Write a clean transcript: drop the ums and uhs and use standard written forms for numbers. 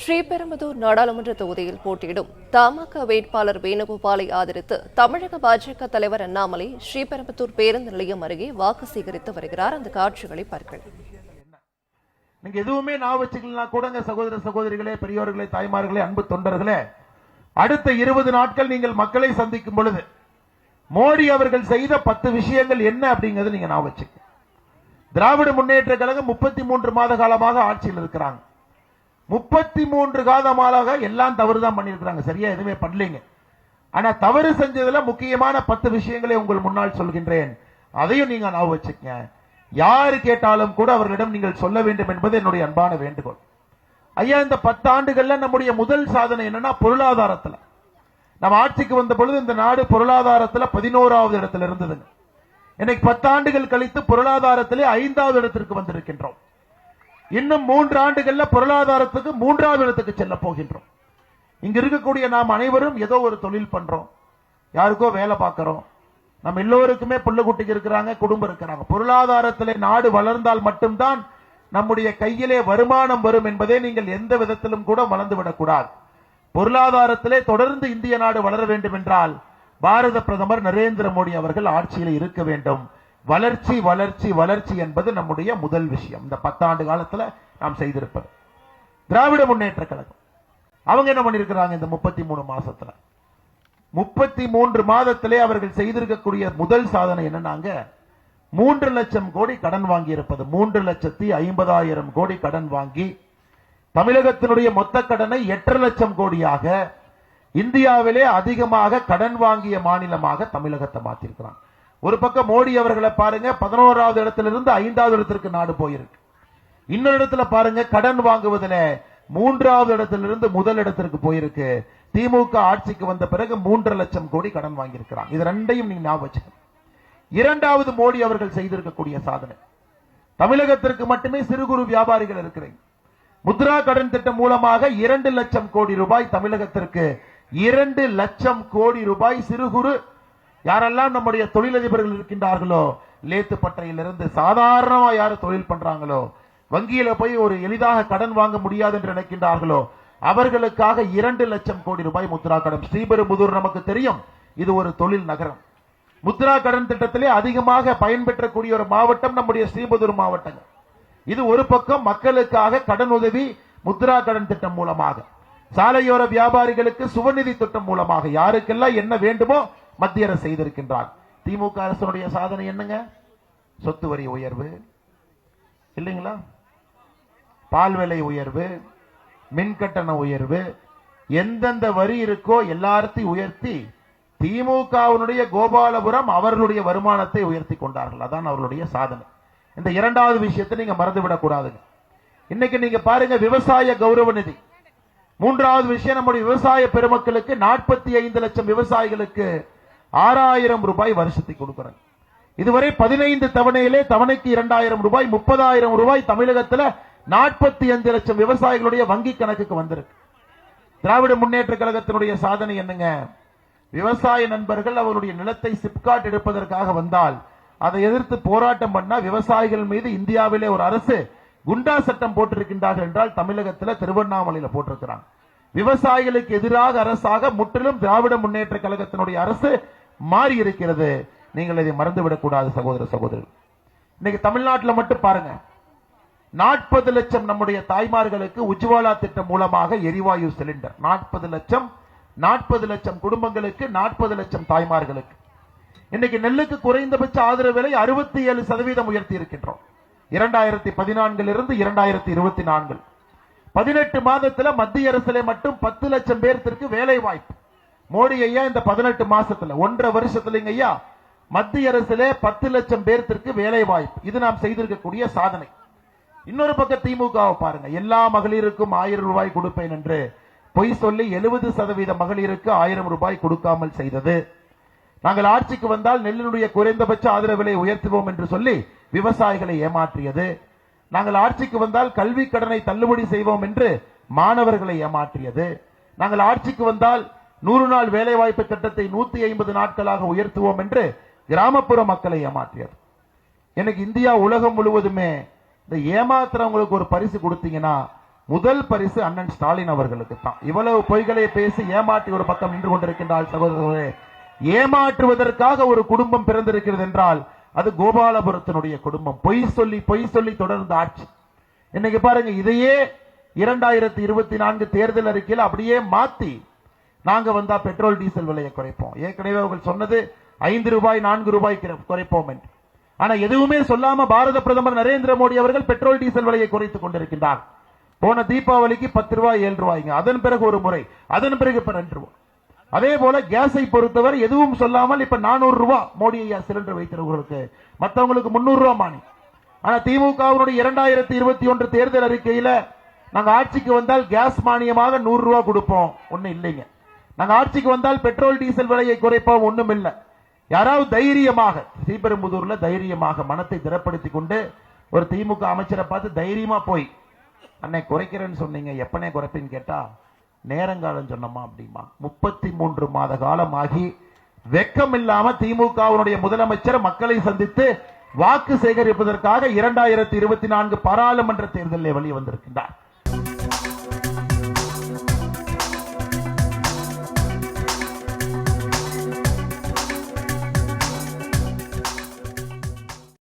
ஸ்ரீபெரும்புதூர் நாடாளுமன்ற தொகுதியில் போட்டியிடும் தமாக வேட்பாளர் வேணுகோபாலை ஆதரித்து தமிழக பாஜக தலைவர் அண்ணாமலை ஸ்ரீபெரும்புதூர் பேருந்து நிலையம் அருகே வாக்கு சேகரித்து வருகிறார். அந்த காட்சிகளை பார்க்கலாம். நீங்க எதுவுமே நான் வச்சுக்கலாம் கூடங்க சகோதர சகோதரிகளே, பெரியோர்களே, தாய்மார்களே, அன்பு தொண்டர்களே, அடுத்த 20 நாட்கள் நீங்கள் மக்களை சந்திக்கும் பொழுது மோடி அவர்கள் செய்த 10 விஷயங்கள் என்ன அப்படிங்கிறது நீங்க நான் வச்சுக்க. திராவிட முன்னேற்ற கழகம் 33 மாத காலமாக ஆட்சியில் இருக்கிறாங்க. 33 காலமாக எல்லாம் தவறுதான் பண்ணிருக்கிறாங்க, சரியா எதுவுமே பண்ணலீங்க. ஆனா தவறு செஞ்சதுல முக்கியமான 10 விஷயங்களை உங்கள் முன்னால் சொல்கின்றேன். அதையும் நீங்க நான் வச்சுக்க. யாரு கேட்டாலும் கூட அவர்களிடம் நீங்கள் சொல்ல வேண்டும் என்பது என்னுடைய அன்பான வேண்டுகோள். ஐயா, இந்த 10 ஆண்டுகள்ல நம்முடைய முதல் சாதனை என்னன்னா பொருளாதாரத்துல. நம்ம ஆட்சிக்கு வந்த பொழுது இந்த நாடு பொருளாதாரத்துல 11வது இடத்துல இருந்ததுங்க. இன்னைக்கு 10 ஆண்டுகள் கழித்து பொருளாதாரத்திலே 5வது இடத்திற்கு வந்திருக்கின்றோம். இன்னும் 3 ஆண்டுகள்ல பொருளாதாரத்துக்கு 3வது இடத்துக்கு செல்ல போகின்றோம். இங்க இருக்கக்கூடிய நாம் அனைவரும் ஏதோ ஒரு தொழில் பண்றோம், யாருக்கோ வேலை பார்க்கிறோம். நம்ம எல்லோருக்குமே புள்ள குட்டிக்கு இருக்கிறாங்க, குடும்பம் இருக்கிறாங்க. பொருளாதாரத்திலே நாடு வளர்ந்தால் மட்டும்தான் நம்முடைய கையிலே வருமானம் வரும் என்பதை நீங்கள் எந்த விதத்திலும் கூட மறந்துவிடக்கூடாது. பொருளாதாரத்திலே தொடர்ந்து இந்திய நாடு வளர வேண்டும் என்றால் பாரத பிரதமர் நரேந்திர மோடி அவர்கள் ஆட்சியில் இருக்க வேண்டும். வளர்ச்சி வளர்ச்சி வளர்ச்சி என்பது நம்முடைய முதல் விஷயம். இந்த 10 ஆண்டு காலத்துல நாம் செய்திருப்பது. திராவிட முன்னேற்ற கழகம் அவங்க என்ன பண்ணிருக்கிறாங்க? இந்த 33 மாசத்துல 33 மாதத்திலே அவர்கள் செய்திருக்கக்கூடிய முதல் சாதனை என்னன்னாங்க, 3 லட்சம் கோடி கடன் வாங்கி இருப்பது. 3,50,000 கோடி கடன் வாங்கி தமிழகத்தினுடைய மொத்த கடனை 8 லட்சம் கோடியாக இந்தியாவிலே அதிகமாக கடன் வாங்கிய மாநிலமாக தமிழகத்தை மாற்றிருக்கிறாங்க. ஒரு பக்கம் மோடி அவர்களை பாருங்க, 11வது இடத்திலிருந்து 5வது இடத்திற்கு நாடு போயிருக்கு. இன்னொரு இடத்துல பாருங்க, கடன் வாங்குவதில் 3வது இடத்திலிருந்து முதல் இடத்திற்கு போயிருக்கு. திமுக ஆட்சிக்கு வந்த பிறகு 3 லட்சம் கோடி கடன் வாங்கியிருக்கிறாங்க. இது ரெண்டையும் நீங்க ஞாபகம் வச்சுக்கணும். 2வது மோடி அவர்கள் செய்திருக்கக்கூடிய சாதனை, தமிழகத்திற்கு மட்டுமே சிறு குறு வியாபாரிகள் இருக்கிறீங்க. முத்ரா கடன் திட்டம் மூலமாக 2 லட்சம் கோடி ரூபாய் தமிழகத்திற்கு 2 லட்சம் கோடி ரூபாய் சிறு குறு யாரெல்லாம் நம்முடைய தொழிலதிபர்கள் இருக்கின்றார்களோ, லேத்துப்பட்டையிலிருந்து சாதாரணமா யாரு தொழில் பண்றாங்களோ, வங்கியில போய் ஒரு எளிதாக கடன் வாங்க முடியாது என்று நினைக்கின்றார்களோ, அவர்களுக்காக 2 லட்சம் கோடி ரூபாய் முத்ரா கடன். ஸ்ரீபெரும்புதூர் நமக்கு தெரியும், இது ஒரு தொழில் நகரம். முத்ரா கடன் திட்டத்திலே அதிகமாக பயன்பெற்றக்கூடிய ஒரு மாவட்டம் நம்முடைய ஸ்ரீபெரும்புதூர் மாவட்டம். இது ஒரு பக்கம் மக்களுக்காக கடன் உதவி முத்ரா கடன் திட்டம் மூலமாக, சாலையோர வியாபாரிகளுக்கு சுவநிதி திட்டம் மூலமாக யாருக்கெல்லாம் என்ன வேண்டுமோ மத்திய அரசு செய்திருக்கின்றார். திமுக அரசுடைய சாதனை என்னங்க? சொத்து வரி உயர்வு இல்லைங்களா, பால் விலை உயர்வு, மின்கட்டண உயர்வு, எந்தெந்த வரி இருக்கோ எல்லாத்தையும் உயர்த்தி திமுகவினுடைய கோபாலபுரம் அவர்களுடைய வருமானத்தை உயர்த்தி கொண்டார்கள். அதான் அவர்களுடைய சாதனை. இந்த 2வது விஷயத்தை நீங்க மறந்துவிடக் கூடாதுங்க. இன்னைக்கு நீங்க பாருங்க, விவசாய கௌரவ நிதி. 3வது விஷயம், நம்முடைய விவசாய பெருமக்களுக்கு 45 லட்சம் விவசாயிகளுக்கு 6,000 ரூபாய் வருஷத்துக்கு கொடுக்கிறாங்க. இதுவரை 15 தவணையிலே தவணைக்கு 2,000 ரூபாய், 30,000 ரூபாய் தமிழகத்தில் 45 லட்சம் விவசாயிகளுடைய வங்கி கணக்குக்கு வந்திருக்கு. திராவிட முன்னேற்ற கழகத்தினுடைய சாதனை என்னங்க? விவசாய நண்பர்கள் அவருடைய நிலத்தை சிப்காட் எடுப்பதற்காக வந்தால் அதை எதிர்த்து போராட்டம் பண்ணா விவசாயிகள் மீது இந்தியாவிலே ஒரு அரசு குண்டா சட்டம் போட்டிருக்கின்றார்கள் என்றால் தமிழகத்தில் திருவண்ணாமலையில் போட்டிருக்கிறாங்க. விவசாயிகளுக்கு எதிராக அரசாக முற்றிலும் திராவிட முன்னேற்ற கழகத்தினுடைய அரசு மாறி இருக்கிறது. நீங்கள் இதை மறந்துவிடக் கூடாது சகோதர சகோதரர்கள். இன்னைக்கு தமிழ்நாட்டில் மட்டும் பாருங்க, 40 லட்சம் நம்முடைய தாய்மார்களுக்கு உஜ்வாலா திட்டம் மூலமாக எரிவாயு சிலிண்டர். 40 லட்சம் குடும்பங்களுக்கு, 40 லட்சம் தாய்மார்களுக்கு. இன்னைக்கு நெல்லுக்கு குறைந்தபட்ச ஆதரவு விலை 67% உயர்த்தி இருக்கின்றோம். 2014 இருந்து 2024 18 மாதத்துல மத்திய அரசிலே மட்டும் 10 லட்சம் பேருக்கு வேலை வாய்ப்பு. மோடி ஐயா இந்த 18 மாசத்துல 1.5 வருஷத்துல ஐயா மத்திய அரசிலே 10 லட்சம் பேருக்கு வேலை வாய்ப்பு. இது நாம் செய்திருக்கக்கூடிய சாதனை. இன்னொரு பக்கம் திமுகவை பாருங்க, எல்லா மகளிருக்கும் 1000 ரூபாய் கொடுப்பேன் என்று பொய் சொல்லி 70% மகளிருக்கு 1000 ரூபாய் கொடுக்காமல் செய்தது. நாங்கள் ஆட்சிக்கு வந்தால் நெல்லினுடைய குறைந்தபட்ச ஆதரவு விலை உயர்த்துவோம் என்று சொல்லி விவசாயிகளை ஏமாற்றியது. நாங்கள் ஆட்சிக்கு வந்தால் கல்வி கடனை தள்ளுபடி செய்வோம் என்று மாணவர்களை ஏமாற்றியது. நாங்கள் ஆட்சிக்கு வந்தால் 100 நாள் வேலைவாய்ப்பு திட்டத்தை 150 நாட்களாக உயர்த்துவோம் என்று கிராமப்புற மக்களை ஏமாற்றியது. எனக்கு இந்தியா உலகம் முழுவதுமே இந்த ஏமாத்துறவங்களுக்கு ஒரு பரிசு கொடுத்தீங்கன்னா முதல் பரிசு அண்ணன் ஸ்டாலின் அவர்களுக்கு தான். இவ்வளவு பொய்களை பேசி ஏமாற்றி ஒரு பக்கம் நின்று கொண்டிருக்கின்றால் சகோதரர்களே, ஏமாற்றுவதற்காக ஒரு குடும்பம் பிறந்திருக்கிறது என்றால் அது கோபாலபுரத்தினுடைய குடும்பம். பொய் சொல்லி தொடர்ந்து ஆட்சி. இன்னைக்கு பாருங்க, இதையே 2024 தேர்தல் அறிக்கையில் அப்படியே மாத்தி நாங்க வந்தா பெட்ரோல் டீசல் விலையை குறைப்போம். ஏற்கனவே அவர்கள் சொன்னது 5 ரூபாய் 4 ரூபாய் குறைப்போம் என்று. ஆனா எதுவுமே சொல்லாம பாரத பிரதமர் நரேந்திர மோடி அவர்கள் பெட்ரோல் டீசல் விலையை குறைத்துக் கொண்டிருக்கின்றார். போன தீபாவளிக்கு 10 ரூபாய் 7 ரூபாய்ங்க, அதன் பிறகு ஒரு முறை, அதன் பிறகு இப்ப 2 ரூபாய். அதே போல கேஸை பொறுத்தவரை எதுவும் சொல்லாமல் இப்ப 400 ரூபாய் மோடி ஐயா சிலிண்டர் வைத்திருக்கிறவர்களுக்கு, மற்றவங்களுக்கு 300 ரூபாய் மானி. ஆனா திமுகவினுடைய 2021 தேர்தல் அறிக்கையில நாங்க ஆட்சிக்கு வந்தால் கேஸ் மானியமாக 100 ரூபாய் கொடுப்போம், ஒண்ணும் இல்லைங்க. நாங்க ஆட்சிக்கு வந்தால் பெட்ரோல் டீசல் விலையை குறைப்போம், ஒண்ணும் இல்லை. யாராவது தைரியமாக ஸ்ரீபெரும்புதூர்ல தைரியமாக மனத்தை திடப்படுத்திக் கொண்டு ஒரு திமுக அமைச்சரை பார்த்து தைரியமா போய் அன்னை குறைக்கிறேன்னு சொன்னீங்க, எப்பனே குறைப்பேன்னு கேட்டா நேரங்காலம் சொன்னமா அப்படிமா. 33 மாத காலம் ஆகி வெக்கம் இல்லாம திமுகவினுடைய முதலமைச்சர் மக்களை சந்தித்து வாக்கு சேகரிப்பதற்காக 2024 பாராளுமன்ற தேர்தலில் வெளியே வந்திருக்கின்றார்.